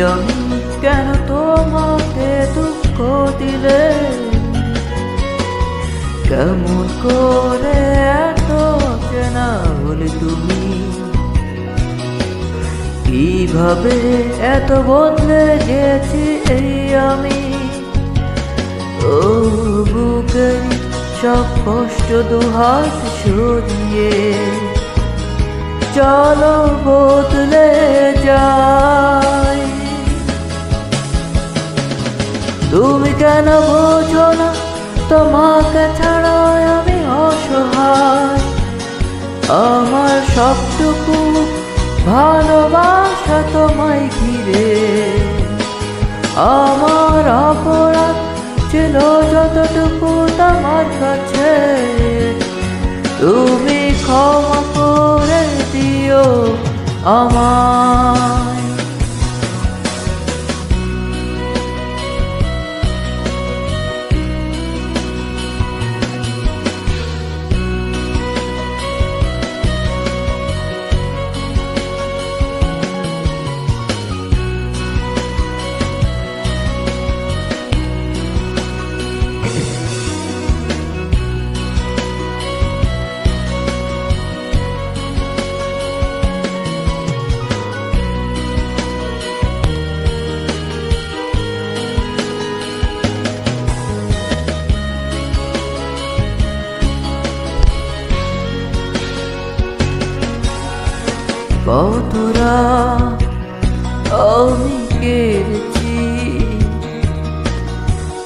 আমি কেন তোমাকে দুঃখ দিলে? কেমন করে এত চেনা হলে তুমি? কিভাবে এত বদলে গেছি এই আমি? ও বুকে সব কষ্ট দুহাত সরিয়ে চলো বদলে যাই। তুমি কেন বোঝো না তোমাকে ছাড়া আমি অসহায়? আমার সবটুকু ভালোবাসা তোমায় ঘিরে। আমার অপরাধ ছিল যতটুকু তোমার কাছে, তুমি ক্ষমা করে দিও আমায়। কতরা আমি কেড়েছি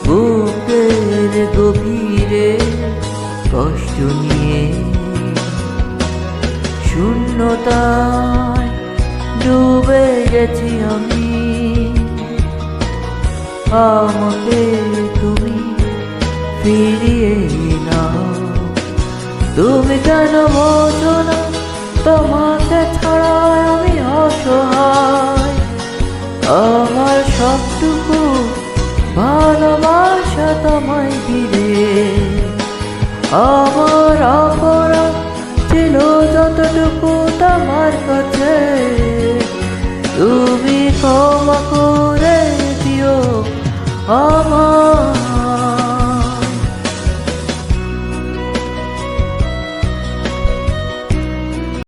বুকের গভীরে কষ্ট নিয়ে, শূন্যতায় ডুবে গেছি আমি। আমাকে তুমি ফিরিয়ে নাও। তুমি কেন বোঝো না তোমাকে ছাড়া আমি অসহায়? আমার সবটুকু ভালোবাসা তোমায় ঘিরে। আমার অপরাধ ছিল যতটুকু তোমার কাছে, তুমি ক্ষমা করে দিও আমার।